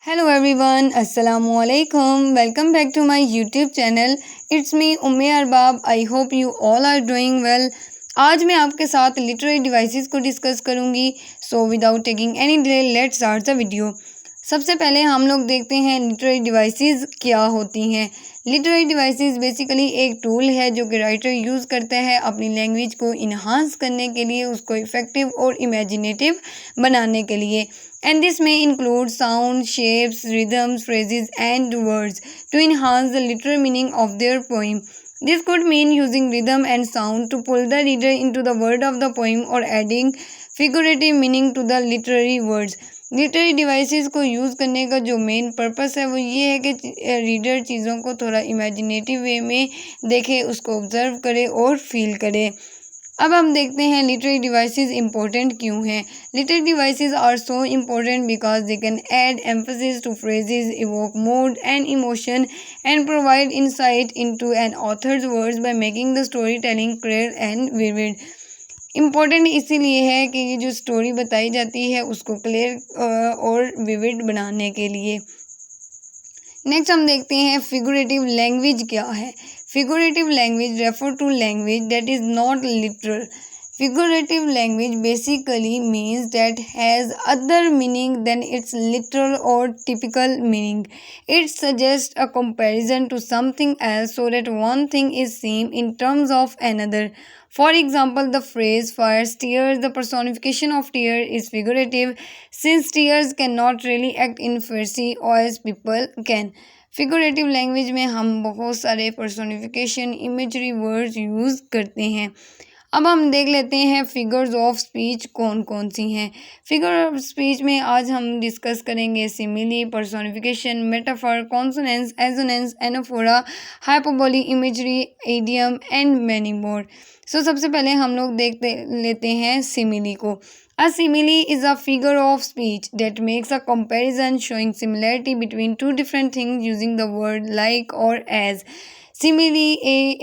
Hello everyone, Assalamu alaikum. Welcome back to my YouTube channel. It's me Umme Arbab. I hope you all are doing well. आज मैं आपके साथ literary devices को discuss करूंगी. So without taking any delay, let's start the video. सबसे पहले हम लोग देखते हैं लिटरेरी डिवाइसेस क्या होती हैं. लिटरेरी डिवाइसेस बेसिकली एक टूल है जो कि राइटर यूज़ करता है अपनी लैंग्वेज को इन्हांस करने के लिए, उसको इफ़ेक्टिव और इमेजिनेटिव बनाने के लिए. And this may include sound, shapes, rhythms, phrases, and words to enhance the literal meaning of their poem. This could mean using rhythm and sound to pull the reader into the world of the poem or adding figurative meaning to the literary words. Literary devices को use करने का जो main purpose है वो ये है कि reader चीज़ों को थोड़ा इमेजिनेटिव वे में देखे, उसको ऑब्जर्व करे और फील करे. अब हम देखते हैं लिटरेरी डिवाइसेस इंपॉर्टेंट क्यों हैं. Literary devices are so important because they can add emphasis to phrases, evoke mood and emotion and provide insight into an author's words by making the story telling clear and vivid. Important इसीलिए है कि ये जो story बताई जाती है उसको clear और विविड बनाने के लिए. नेक्स्ट हम देखते हैं फिगरेटिव लैंग्वेज क्या है. Figurative language refer to language that is not literal. Figurative language basically means that has other meaning than its literal or typical meaning. It suggests a comparison to something else so that one thing is seen in terms of another. For example, the phrase fire tears, the personification of tear is figurative since tears cannot really act in fancy as people can. Figurative language में हम बहुत सारे personification, imagery words use करते हैं. अब हम देख लेते हैं फिगर्स ऑफ स्पीच कौन कौन सी हैं. फिगर ऑफ स्पीच में आज हम डिस्कस करेंगे simile, personification, metaphor, consonance, assonance, anaphora, hyperbole, imagery, idiom and many more. So सबसे पहले हम लोग देखते लेते हैं सिमिली को. A simile is a figure of speech that makes a comparison showing similarity between two different things using the word like or as. Simile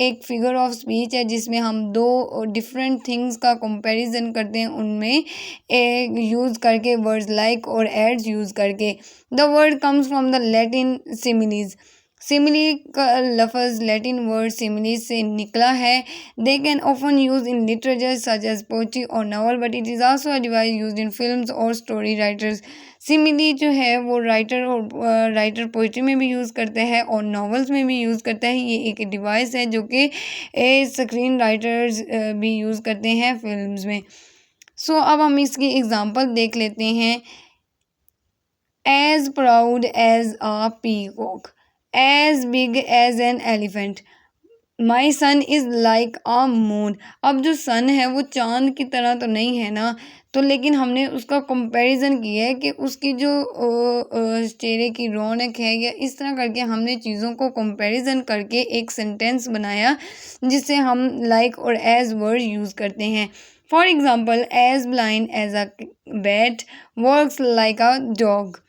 एक figure of speech है जिसमें हम दो डिफरेंट थिंग्स का कंपैरिजन करते हैं, उनमें एक यूज़ करके वर्ड्स लाइक और एड्स यूज़ करके. The word comes from the Latin similis. Simile का लफ्ज़ लैटिन वर्ड सिमिलीज से निकला है. They can often use in literature such as poetry और novel, but it is also a device use in films और story writers. Simile जो है वो राइटर पोइट्री में भी यूज़ करते हैं और नॉवेल्स में भी यूज़ करता है. ये एक डिवाइस है जो कि स्क्रीन राइटर्स भी यूज़ करते हैं फिल्म्स में. सो अब हम इसकी एग्जांपल देख लेते हैं. As proud as a peacock, as big as an elephant, my son is like a moon. अब जो सन है वो चांद की तरह तो नहीं है ना, तो लेकिन हमने उसका कंपैरिजन किया है कि उसकी जो चेहरे की रौनक है, या इस तरह करके हमने चीज़ों को कंपैरिजन करके एक सेंटेंस बनाया जिससे हम लाइक और एज वर्ड यूज़ करते हैं. For example, as blind as a bat, works like a dog.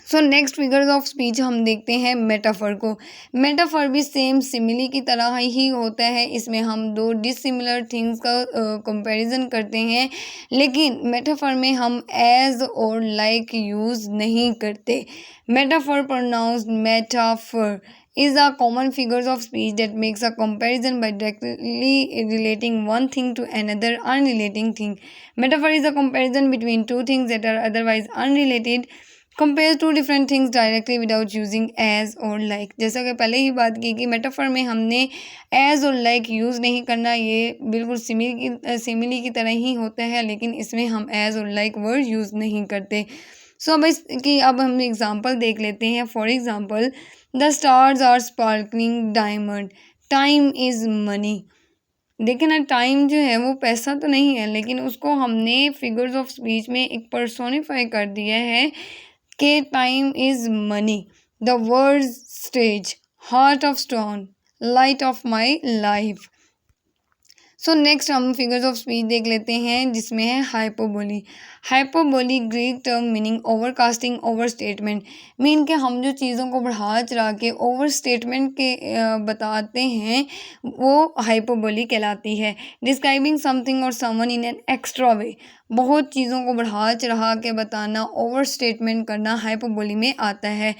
So next figures of speech हम देखते हैं मेटाफर को. मेटाफर भी सेम सिमिली की तरह ही होता है. इसमें हम दो डिसिमिलर थिंग्स का कंपैरिजन करते हैं, लेकिन मेटाफर में हम एज और लाइक यूज़ नहीं करते. Metaphor pronounced metaphor is a common figures of speech that makes a comparison by directly relating one thing to another unrelating thing. Metaphor is a comparison between two things that are otherwise unrelated. Compare to different things directly without using as और like. जैसा कि पहले ही बात की कि metaphor में हमने as और लाइक यूज़ नहीं करना, ये बिल्कुल सिमिली की तरह ही होता है, लेकिन इसमें हम एज और लाइक वर्ड यूज़ नहीं करते. सो अब हम एग्जांपल देख लेते हैं. For example, the stars are sparkling diamond, time is money. देखिए ना, टाइम जो है वो पैसा तो नहीं है, लेकिन उसको हमने फिगर्स ऑफ स्पीच में एक पर्सोनिफाई कर दिया है कि time is money. The word stage, heart of stone, light of my life. So next हम फिगर्स ऑफ स्पीच देख लेते हैं, जिसमें है hyperbole. Hyperbole Greek term meaning overcasting, over statement. Mean के हम जो चीज़ों को बढ़ा चढ़ा के ओवर स्टेटमेंट के बताते हैं, वो हाइपोबोली कहलाती है। डिस्क्राइबिंग समथिंग और समवन इन एन एक्स्ट्रा वे। बहुत चीज़ों को बढ़ा चढ़ा के बताना, ओवर स्टेटमेंट करना हाइपोबोली में आता है।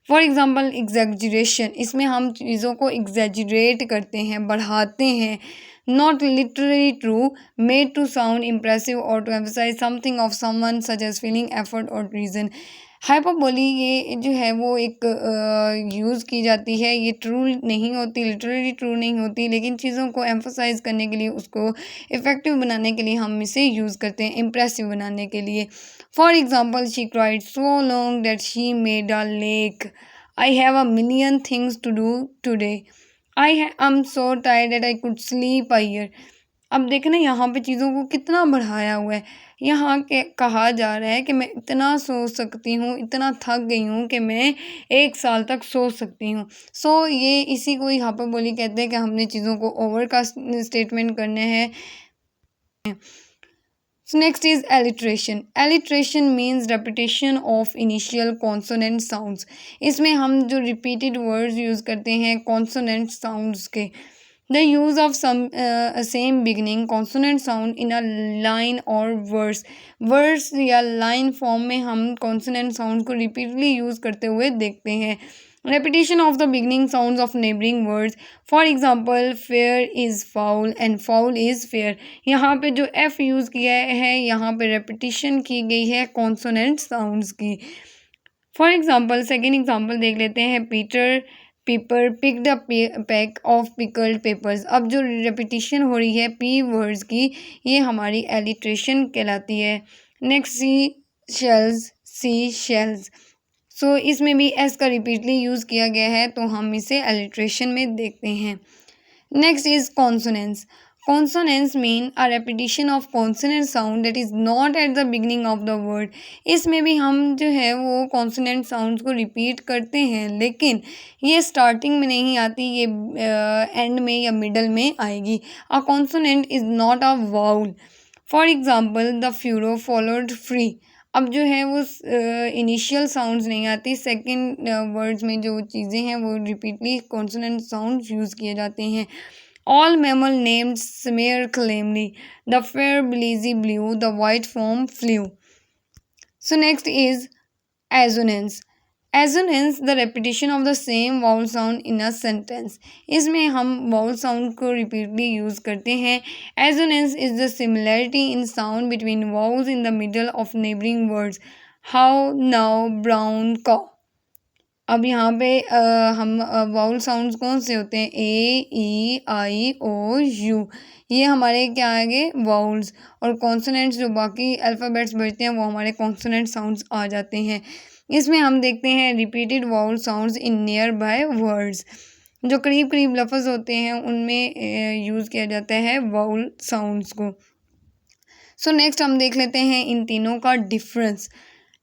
फॉर एग्ज़ाम्पल एग्जैजरेशन, इसमें हम चीज़ों को एग्जैजरेट करते हैं, बढ़ाते हैं। Not literally true, made to sound impressive or to emphasize something of someone such as feeling, effort or reason. Hyperbole ये जो है वो एक यूज़ की जाती है, ये ट्रू नहीं होती, लिटरली ट्रू नहीं होती, लेकिन चीज़ों को एम्फोसाइज करने के लिए, उसको इफ़ेक्टिव बनाने के लिए हम इसे यूज़ करते हैं, इम्प्रेसिव बनाने के लिए। For example she cried so long that she made a lake. I have a million things to do today. I am so tired that I could sleep a year. अब देखें ना, यहाँ पे चीज़ों को कितना बढ़ाया हुआ है। यहाँ के कहा जा रहा है कि मैं इतना सो सकती हूँ, इतना थक गई हूँ कि मैं 1 साल तक सो सकती हूँ। सो ये इसी को यहाँ पर बोली कहते हैं कि हमने चीज़ों को ओवर का स्टेटमेंट करने हैं। So next is alliteration. Alliteration means repetition of initial consonant sounds. इसमें हम जो repeated words use करते हैं consonant sounds के. The use of some same beginning consonant sound in a line or verse. Verse या line form में हम consonant sound को repeatedly use करते हुए देखते हैं. Repetition of the beginning sounds of neighboring words. For example, fair is foul and foul is fair. यहाँ पे जो F यूज़ किया है, यहाँ पे repetition की गई है consonant sounds की. For example, second example देख लेते हैं. Pepper picked a peck of pickled peppers. अब जो repetition हो रही है P words की, ये हमारी alliteration कहलाती है. Next, sea shells. सो इसमें भी एस का रिपीटली यूज़ किया गया है, तो हम इसे एलिट्रेशन में देखते हैं. Next is consonance. Consonance mean a repetition of consonant sound that is not at the beginning of the word. इसमें भी हम जो है वो कॉन्सोनेंट साउंड्स को रिपीट करते हैं, लेकिन ये स्टार्टिंग में नहीं आती, ये एंड में या मिडल में आएगी. अ consonant is not a vowel. For example the furrow followed free. अब जो है वो इनिशियल साउंड्स नहीं आती, सेकंड वर्ड्स में जो चीज़ें हैं वो रिपीटली कॉन्सोनेंट साउंड्स यूज़ किए जाते हैं. All mammal named sam are clammy. The fair breeze blew. The white foam flew. So next is assonance. Assonance the repetition of the same vowel sound in a sentence. इसमें हम vowel sound को repeatedly use करते हैं. Assonance is the similarity in sound between vowels in the middle of neighbouring words. How, now, brown, cow. अब यहाँ पे हम vowel sounds कौन से होते हैं? ए, ई, आई, ओ, यू. ये हमारे क्या आएंगे? वाउल्स. और कॉन्सोनेंट्स जो बाकी अल्फ़ाबेट्स बचते हैं वो हमारे कॉन्सोनेंट साउंड्स आ जाते हैं. इसमें हम देखते हैं repeated vowel sounds in near by words. जो करीब करीब लफ्ज़ होते हैं उनमें यूज़ किया जाता है वाउल साउंड्स को. सो नेक्स्ट हम देख लेते हैं इन तीनों का डिफरेंस.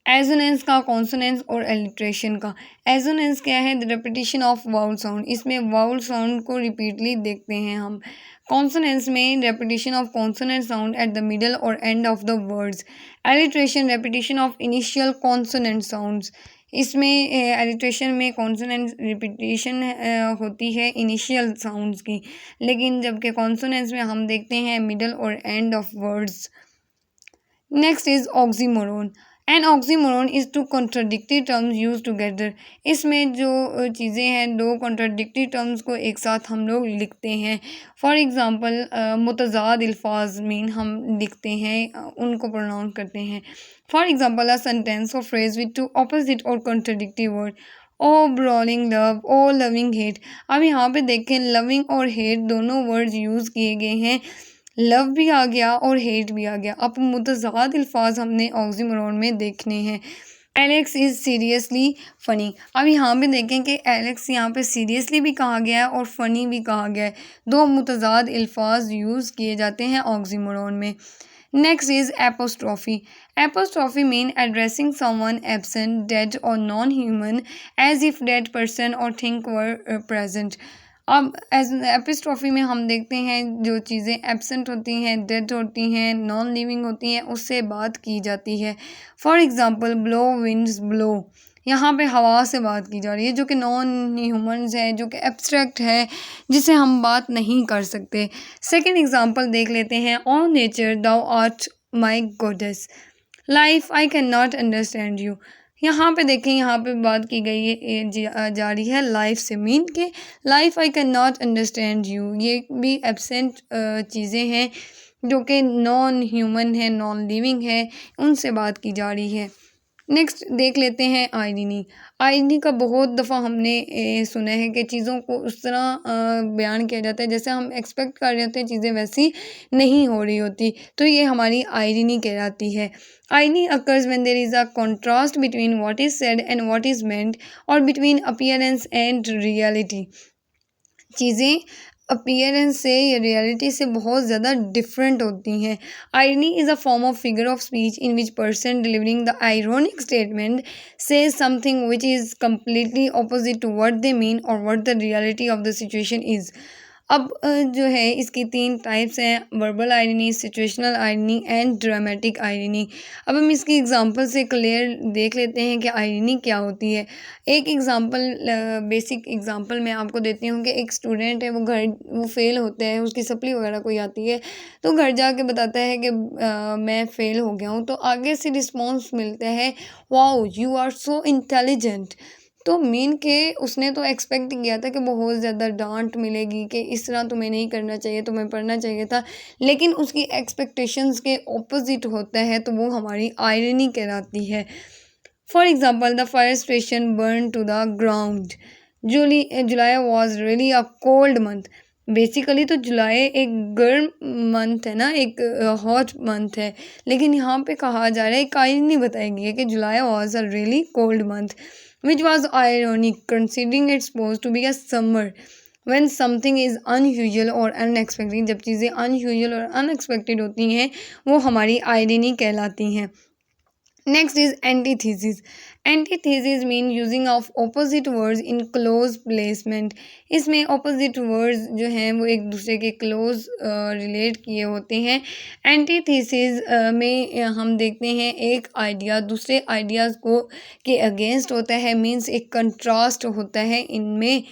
एजोनेंस का, कॉन्सोनेंस और एलिट्रेशन का. एजोनेंस क्या है? The repetition of vowel sound. इसमें वाउल साउंड को रिपीटली देखते हैं हम. कॉन्सोनेंस में repetition of consonant sound at the middle और end of the words. Alliteration repetition of initial consonant sounds. इसमें एलिट्रेशन में कॉन्सोनेंट रिपीटेशन होती है इनिशियल साउंड्स की, लेकिन जबकि कॉन्सोनेंस में हम देखते हैं मिडल और end of words. Next is oxymoron. An oxymoron is two contradictory terms use together. इसमें जो चीज़ें हैं, दो कॉन्ट्राडिक्टरी टर्म्स को एक साथ हम लोग लिखते हैं. फॉर एग्ज़ाम्पल मुतज़ाद अल्फाज मीन हम लिखते हैं, उनको प्रोनाउंस करते हैं. फॉर एग्ज़ाम्पल अ सेंटेंस और फ्रेज विद टू ऑपोजिट और कॉन्ट्राडिक्टरी वर्ड. ओ ब्रॉलिंग लव, ओ लविंग हेट. अब यहाँ पे देखें, लविंग और हेट दोनों वर्ड्स यूज़ किए गए हैं. लव भी आ गया और हेट भी आ गया. अब मुतज़ाद अल्फाज हमने ऑक्सीमोरोन में देखने हैं. Alex is seriously funny. अब यहाँ पे देखें कि एलेक्स यहाँ पे सीरियसली भी कहा गया है और फ़नी भी कहा गया है. दो मुतज़ाद अल्फाज यूज़ किए जाते हैं ऑक्सीमोरोन में. Next is apostrophe. Apostrophe mean addressing someone absent, dead और non human as if dead person और थिंग वर प्रेजेंट. अब एज एपिस्ट्रॉफी में हम देखते हैं जो चीज़ें एब्सेंट होती हैं, डेड होती हैं, नॉन लिविंग होती हैं, उससे बात की जाती है। For example blow winds blow, यहाँ पे हवा से बात की जा रही है जो कि नॉन ह्यूमन्स है, जो कि एब्स्ट्रैक्ट है, जिसे हम बात नहीं कर सकते। सेकेंड एग्ज़ाम्पल देख लेते हैं। On nature thou art my goddess, life I can not understand you. यहाँ पे देखें, यहाँ पे बात की गई है जा रही है लाइफ से, मीन के life I can not understand you, ये भी एब्सेंट चीज़ें हैं जो कि नॉन ह्यूमन है, नॉन लिविंग है, उनसे बात की जा रही है। नेक्स्ट देख लेते हैं आइरनी। आइरनी का बहुत दफ़ा हमने सुना है कि चीज़ों को उस तरह बयान किया जाता है जैसे हम एक्सपेक्ट कर रहे होते हैं, चीज़ें वैसी नहीं हो रही होती, तो ये हमारी आइरनी कहलाती है। Irony occurs when there is a contrast between what is said and what is meant, और बिटवीन अपीयरेंस एंड रियलिटी। चीज़ें अपीयरेंस से या रियलिटी से बहुत ज़्यादा डिफरेंट होती हैं। Irony is a form of figure of speech in which person delivering the ironic statement says something which is completely opposite to what they mean और what the reality of the situation is. अब जो है इसकी 3 types हैं, verbal irony, situational irony and dramatic irony. अब हम इसकी example से क्लियर देख लेते हैं कि आयरनी क्या होती है। एक एग्जांपल, बेसिक एग्जांपल मैं आपको देती हूँ कि एक स्टूडेंट है, वो फेल होता है, उसकी सप्ली वगैरह कोई आती है, तो घर जाके बताता है कि मैं फ़ेल हो गया हूँ, तो आगे से रिस्पॉन्स मिलता है, wow you are so intelligent. तो मीन के उसने तो एक्सपेक्ट किया था कि बहुत ज़्यादा डांट मिलेगी कि इस तरह तुम्हें नहीं करना चाहिए, तुम्हें पढ़ना चाहिए था, लेकिन उसकी एक्सपेक्टेशंस के ऑपोजिट होता है, तो वो हमारी आयरनी कहलाती है। For example the fire station burn to the ground, July was really a cold month. Basically तो जुलाई एक गर्म मंथ है ना, एक हॉट मंथ है, लेकिन यहाँ पे कहा जा रहा है, एक आयरनी बताई गई है कि July was a really cold month, which was ironic considering it's supposed to be a summer when something is unusual or unexpected। जब चीज़ें unusual और unexpected होती हैं, वो हमारी irony कहलाती हैं। Next is antithesis. Antithesis mean using of opposite words in close placement. इसमें ऑपोजिट वर्ड्स जो हैं वो एक दूसरे के क्लोज रिलेट किए होते हैं। एंटीथीसिस में हम देखते हैं एक आइडिया दूसरे आइडियाज़ को के अगेंस्ट होता है, मीन्स एक कंट्रास्ट होता है इनमें।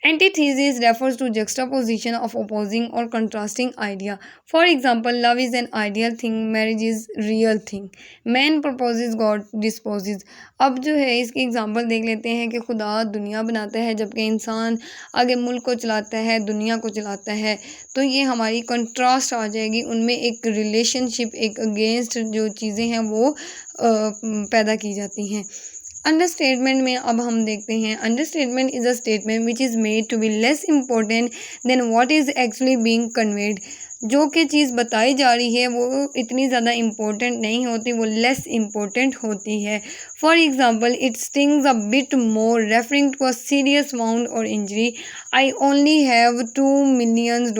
Antithesis refers to juxtaposition of opposing or contrasting idea. For example, love is an ideal thing, marriage is real thing. Man proposes, God disposes. अब जो है इसकी एग्जांपल देख लेते हैं कि खुदा दुनिया बनाता है जबकि इंसान आगे मुल्क को चलाता है, दुनिया को चलाता है। तो ये हमारी कंट्रास्ट आ जाएगी, उनमें एक रिलेशनशिप, एक अगेंस्ट जो चीज़ें हैं वो पैदा की जाती हैं। अंडरस्टेटमेंट में अब हम देखते हैं, understatement is a statement which is made to be less important than what is actually being conveyed. जो कि चीज़ बताई जा रही है वो इतनी ज़्यादा इम्पोर्टेंट नहीं होती, वो लेस इम्पोर्टेंट होती है। For example, it stings a bit more referring to a serious wound और injury. I only have $2 million।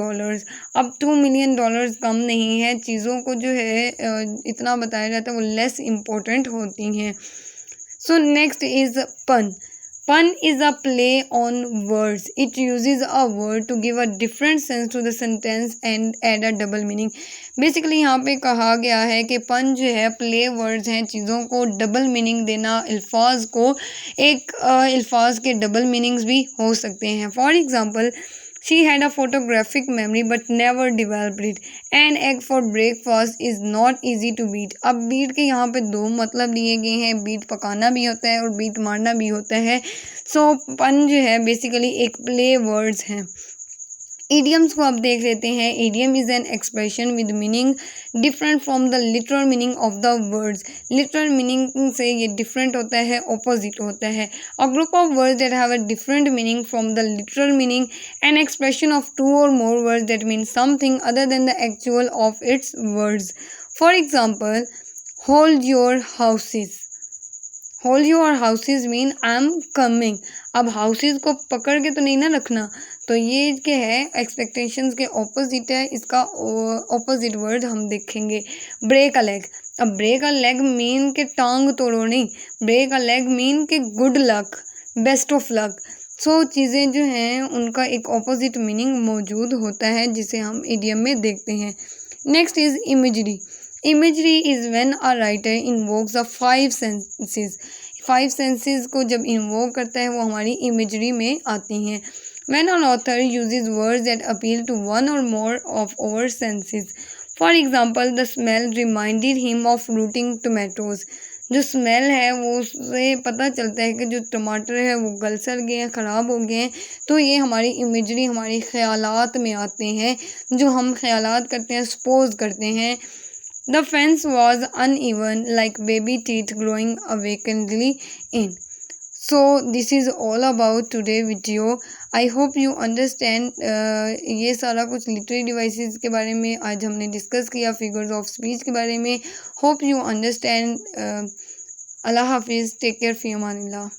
अब $2 million कम नहीं है, चीज़ों को जो है इतना बताया जाता है वो लेस इम्पोर्टेंट होती हैं। So next is pun. Pun is a play on words. It uses a word to give a different sense to the sentence and add a double meaning. Basically यहाँ पे कहा गया है कि pun जो है play words हैं, चीज़ों को double meaning देना, अल्फाज को एक अल्फाज के double meanings भी हो सकते हैं। For example, she had a photographic memory but never developed it. An egg for breakfast is not easy to beat. अब बीट के यहाँ पे 2 मतलब लिए गए हैं, बीट पकाना भी होता है और बीट मारना भी होता है। सो पन जो है बेसिकली एक प्ले वर्ड्स हैं। ईडियम्स को अब देख लेते हैं। Idiom is an expression with meaning different from the literal meaning of the words. Literal meaning से ये डिफरेंट होता है, ऑपोजिट होता है। A group of words that have a different meaning from the literal meaning, an expression of 2 or more words that mean something other than the actual of its words. For example, hold your houses. Hold your houses mean I am coming. अब houses को पकड़ के तो नहीं ना रखना, तो ये क्या है, एक्सपेक्टेशंस के ऑपोजिट है, इसका ऑपोजिट वर्ड हम देखेंगे। Break a leg. अब ब्रेक अ लेग मीन के टांग तोड़ो नहीं, ब्रेक अ लेग मीन के good luck, best of luck. So चीज़ें जो हैं उनका एक ऑपोजिट मीनिंग मौजूद होता है जिसे हम इडियम में देखते हैं। Next is imagery. Imagery is when a writer invokes the five senses. Five senses को जब इन्वोक करता है वो हमारी इमेजरी में आती हैं। When an author uses words that appeal to one or more of our senses. For example, the smell reminded him of rooting tomatoes. जो स्मेल है वो उससे पता चलता है कि जो टमाटर है वो गल सड़ गए हैं, ख़राब हो गए हैं। तो ये हमारी इमेजरी हमारी ख़यालात में आते हैं, जो हम ख़यालात करते हैं, सपोज करते हैं। The fence was uneven like baby teeth growing awakeningly in. So this is all about today video. I hope you understand. ये सारा कुछ लिटरेरी डिवाइसेस के बारे में आज हमने डिस्कस किया, फिगर्स ऑफ स्पीच के बारे में। Hope you understand. अल्लाह हाफिज़, टेक केयर, फ़ी अमानिल्लाह।